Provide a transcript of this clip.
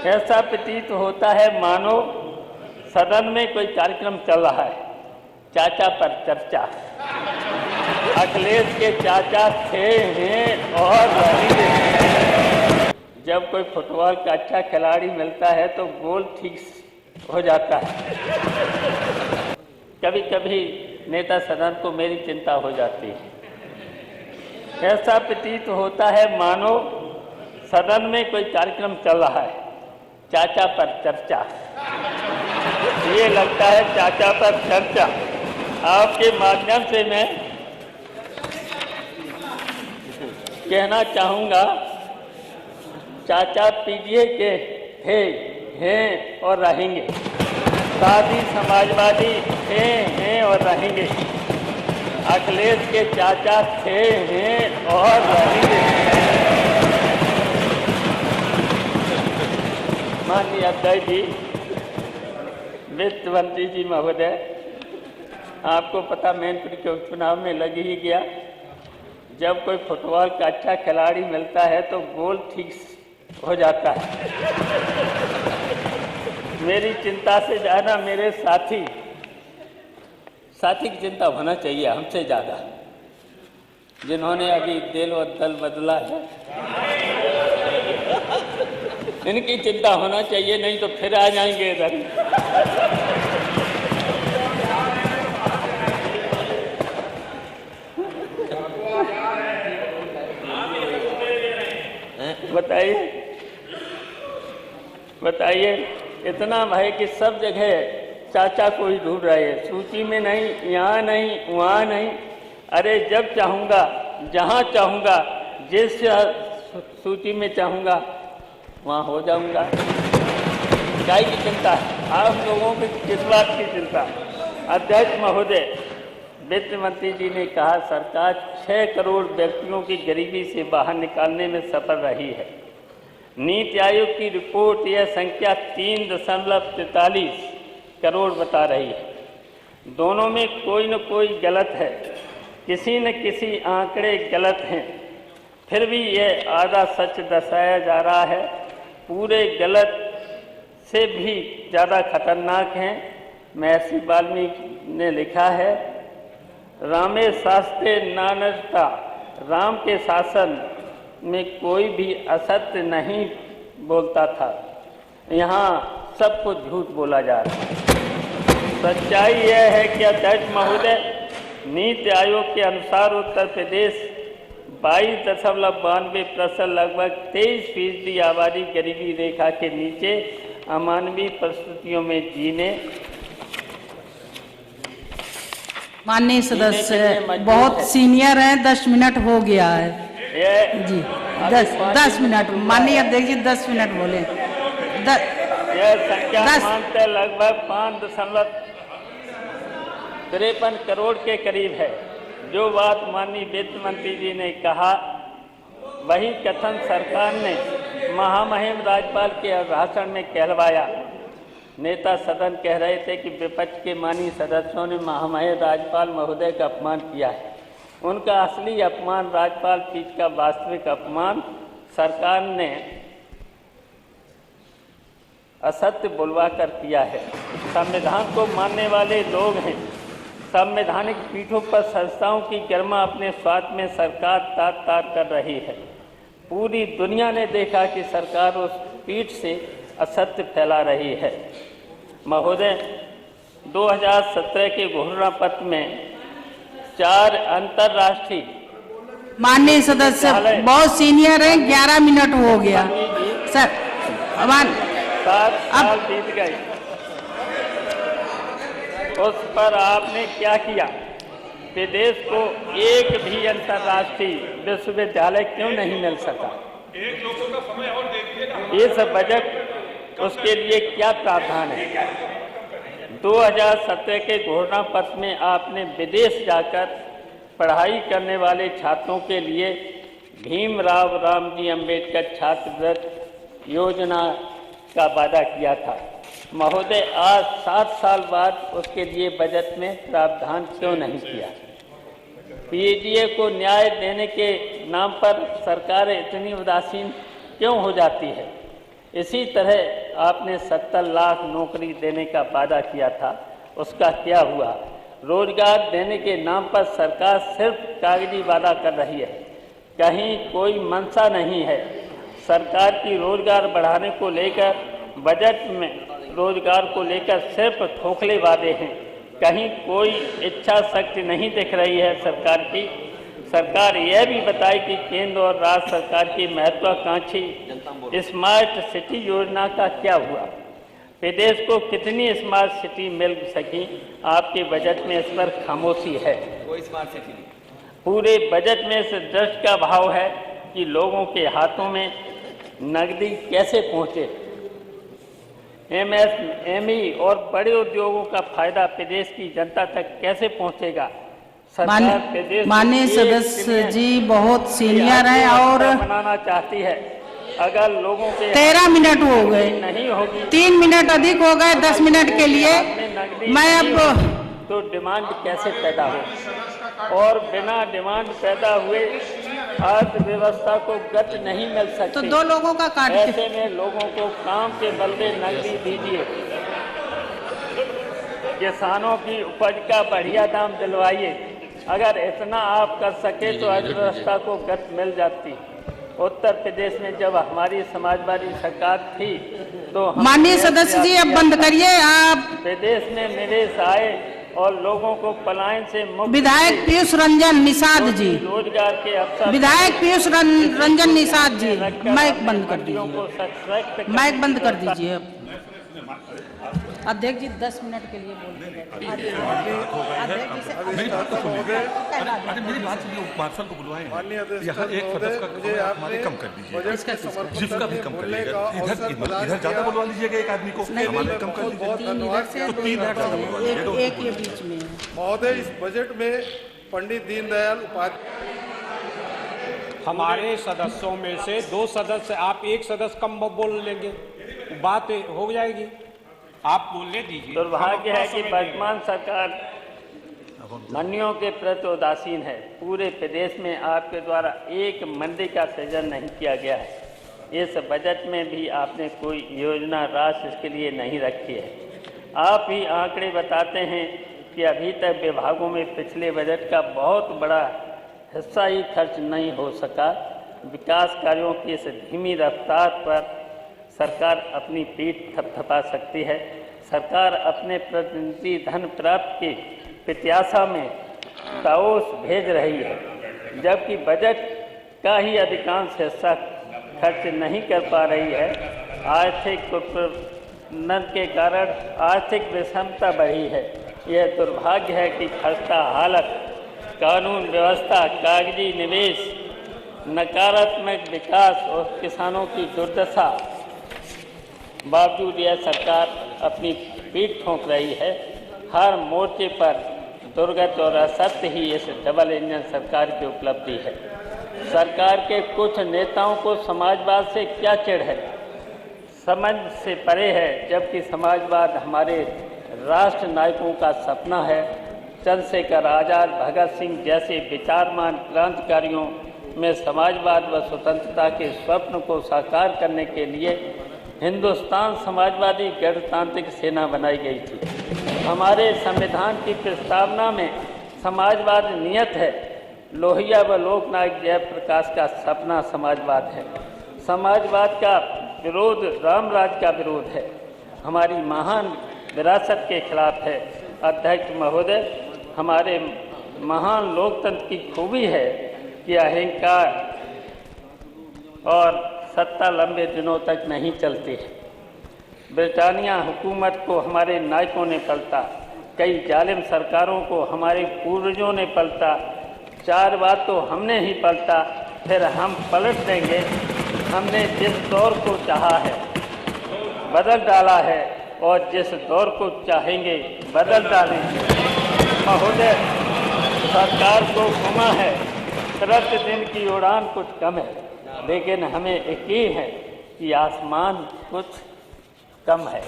ऐसा प्रतीत होता है मानो सदन में कोई कार्यक्रम चल रहा है। चाचा पर चर्चा। अखिलेश के चाचा थे, हैं और रहेंगे। जब कोई फुटबॉल का अच्छा खिलाड़ी मिलता है तो गोल ठीक हो जाता है। कभी कभी नेता सदन को मेरी चिंता हो जाती है। ऐसा प्रतीत होता है मानो सदन में कोई कार्यक्रम चल रहा है। चाचा पर चर्चा। ये लगता है चाचा पर चर्चा। आपके माध्यम से मैं कहना चाहूँगा, चाचा पीडीए के थे, हैं और रहेंगे। सादी समाजवादी थे, हैं और रहेंगे। अखिलेश के चाचा थे, हैं और रहेंगे। माननीय अध्यक्ष जी, वित्त मंत्री जी महोदय, आपको पता मैनपुरी के उपचुनाव में लग ही गया। जब कोई फुटबॉल का अच्छा खिलाड़ी मिलता है तो गोल ठीक हो जाता है। मेरी चिंता से ज़्यादा मेरे साथी की चिंता होना चाहिए हमसे ज़्यादा, जिन्होंने अभी दिल और दल बदला है। इनकी चिंता होना चाहिए, नहीं तो फिर आ जाएंगे इधर। बताइए इतना है कि सब जगह चाचा को ही ढूंढ रहे हैं। सूची में नहीं, यहाँ नहीं, वहाँ नहीं। अरे जब चाहूँगा, जहाँ चाहूँगा, जिस सूची में चाहूँगा वहाँ हो जाऊँगा। क्या की चिंता है आप लोगों की? किस बात की चिंता? अध्यक्ष महोदय, वित्त मंत्री जी ने कहा सरकार 6 करोड़ व्यक्तियों की गरीबी से बाहर निकालने में सफल रही है। नीति आयोग की रिपोर्ट यह संख्या 3.43 करोड़ बता रही है। दोनों में कोई न कोई गलत है, किसी न किसी आंकड़े गलत हैं। फिर भी यह आधा सच दर्शाया जा रहा है। पूरे गलत से भी ज़्यादा खतरनाक हैं। महर्षि वाल्मीकि ने लिखा है, रामे शास्त्रे नानता, राम के शासन में कोई भी असत्य नहीं बोलता था। यहाँ सब कुछ झूठ बोला जा रहा है। सच्चाई यह है कि अध्यक्ष महोदय, नीति आयोग के अनुसार उत्तर प्रदेश 22.92%, लगभग 23% आबादी गरीबी रेखा के नीचे अमानवीय परिस्थितियों में जीने। माननीय सदस्य बहुत सीनियर हैं, 10 मिनट हो गया है जी। 10 मिनट माननीय अध्यक्ष जी, 10 मिनट बोले। यह संख्या मानते लगभग 5.53 करोड़ के करीब है। जो बात माननीय वित्त मंत्री जी ने कहा, वही कथन सरकार ने महामहिम राज्यपाल के अभिभाषण में कहलवाया। नेता सदन कह रहे थे कि विपक्ष के माननीय सदस्यों ने महामहिम राज्यपाल महोदय का अपमान किया है। उनका असली अपमान राज्यपाल पीठ का वास्तविक अपमान सरकार ने असत्य बुलवा कर किया है। संविधान को मानने वाले लोग हैं। संवैधानिक पीठों पर संस्थाओं की गरिमा अपने स्वार्थ में सरकार तार कर रही है। पूरी दुनिया ने देखा कि सरकार उस पीठ से असत्य फैला रही है। महोदय, 2017 के घोषणा पत्र में 4 अंतर्राष्ट्रीय माननीय सदस्य बहुत सीनियर हैं, 11 मिनट हो गया सर। 7 साल बीत गए, उस पर आपने क्या किया? प्रदेश को एक भी अंतर्राष्ट्रीय विश्वविद्यालय क्यों नहीं मिल सका? इस बजट उसके लिए क्या प्रावधान है? 2017 के घोषणा पत्र में आपने विदेश जाकर पढ़ाई करने वाले छात्रों के लिए भीमराव रामजी अंबेडकर छात्रवृत्ति योजना का वादा किया था। महोदय, आज 7 साल बाद उसके लिए बजट में प्रावधान क्यों नहीं किया? पीडीए को न्याय देने के नाम पर सरकार इतनी उदासीन क्यों हो जाती है? इसी तरह आपने 70 लाख नौकरी देने का वादा किया था, उसका क्या हुआ? रोजगार देने के नाम पर सरकार सिर्फ कागजी वादा कर रही है, कहीं कोई मंशा नहीं है। सरकार की रोजगार बढ़ाने को लेकर बजट में रोजगार को लेकर सिर्फ खोखले वादे हैं, कहीं कोई इच्छा शक्ति नहीं दिख रही है सरकार की। सरकार यह भी बताए कि केंद्र और राज्य सरकार की महत्वाकांक्षी स्मार्ट सिटी योजना का क्या हुआ? प्रदेश को कितनी स्मार्ट सिटी मिल सकी? आपके बजट में इस पर खामोशी है, कोई स्मार्ट सिटी नहीं। पूरे बजट में इस दृष्टि का भाव है कि लोगों के हाथों में नकदी कैसे पहुंचे। एमएसएमई और बड़े उद्योगों का फायदा प्रदेश की जनता तक कैसे पहुंचेगा? माननीय सदस्य जी बहुत सीनियर हैं और बनाना चाहती है। अगर लोगों के 13 मिनट हो गए, नहीं होगी, 3 मिनट अधिक हो गए 10 मिनट के लिए। मैं अब तो डिमांड कैसे पैदा हो, और बिना डिमांड पैदा हुए अर्थव्यवस्था को गति नहीं मिल सकती। तो 2 लोगों का काट के ऐसे में लोगों को काम के बदले नकदी दीजिए, किसानों की उपज का बढ़िया दाम दिलवाइए। अगर इतना आप कर सके तो अर्थव्यवस्था को गति मिल जाती। उत्तर प्रदेश में जब हमारी समाजवादी सरकार थी तो माननीय सदस्य जी अब बंद करिए। आप प्रदेश में निवेश आए और लोगों को पलायन से मुक्त। विधायक पीयूष रंजन निषाद जी, रोजगार के अवसर, विधायक पीयूष रंजन निषाद जी, माइक बंद कर दीजिए, माइक बंद कर दीजिए। अध्यक्ष जी 10 मिनट के लिए बोलते हैं। मेरी बात सुनिए, मार्शल को बुलवाएं। यहाँ एक सदस्य का हमारे कम कर दीजिए, जिसका भी कम कर लीजिएगा। इधर ज्यादा बुलवा लीजिएगा एक आदमी को, हमारे कम कर दीजिए। तो 3 मिनट ज्यादा बुलवा लीजिएगा। एक ये बीच में महोदय, इस बजट में पंडित दीनदयाल उपाध्याय हमारे सदस्यों में से 2 सदस्य, आप एक सदस्य कम बोल लेंगे, बात हो जाएगी। आप बोलने दीजिए। दुर्भाग्य है कि वर्तमान सरकार मंडियों के प्रति उदासीन है। पूरे प्रदेश में आपके द्वारा एक मंडी का सृजन नहीं किया गया है। इस बजट में भी आपने कोई योजना राशि इसके लिए नहीं रखी है। आप ही आंकड़े बताते हैं कि अभी तक विभागों में पिछले बजट का बहुत बड़ा हिस्सा ही खर्च नहीं हो सका। विकास कार्यों की इस धीमी रफ्तार पर सरकार अपनी पीठ थपथपा सकती है। सरकार अपने प्रतिनिधि धन प्राप्त की प्रत्याशा में ताओस भेज रही है, जबकि बजट का ही अधिकांश हिस्सा खर्च नहीं कर पा रही है। आर्थिक कुप्रबंधन के कारण आर्थिक विषमता बढ़ी है। यह दुर्भाग्य है कि खस्ता हालत, कानून व्यवस्था, कागजी निवेश, नकारात्मक विकास और किसानों की दुर्दशा बावजूद यह सरकार अपनी पीठ ठोक रही है। हर मोर्चे पर दुर्गत और असत्य ही इस डबल इंजन सरकार की उपलब्धि है। सरकार के कुछ नेताओं को समाजवाद से क्या चिढ़ है, समझ से परे है, जबकि समाजवाद हमारे राष्ट्र नायकों का सपना है। चंद्रशेखर आजाद, भगत सिंह जैसे विचारमान क्रांतिकारियों में समाजवाद व स्वतंत्रता के स्वप्न को साकार करने के लिए हिंदुस्तान समाजवादी गणतांत्रिक सेना बनाई गई थी। हमारे संविधान की प्रस्तावना में समाजवाद नियत है। लोहिया व लोकनायक जयप्रकाश का सपना समाजवाद है। समाजवाद का विरोध रामराज का विरोध है, हमारी महान विरासत के खिलाफ है। अध्यक्ष महोदय, हमारे महान लोकतंत्र की खूबी है कि अहंकार और सत्ता लंबे दिनों तक नहीं चलती है। ब्रिटानिया हुकूमत को हमारे नायकों ने पलटा, कई जालिम सरकारों को हमारे पूर्वजों ने पलटा। 4 बार तो हमने ही पलटा, फिर हम पलट देंगे। हमने जिस दौर को चाहा है बदल डाला है और जिस दौर को चाहेंगे बदल डालेंगे। महोदय, सरकार को गुमा है, प्रतिदिन की उड़ान कुछ कम है, लेकिन हमें यकीन है कि आसमान कुछ कम है।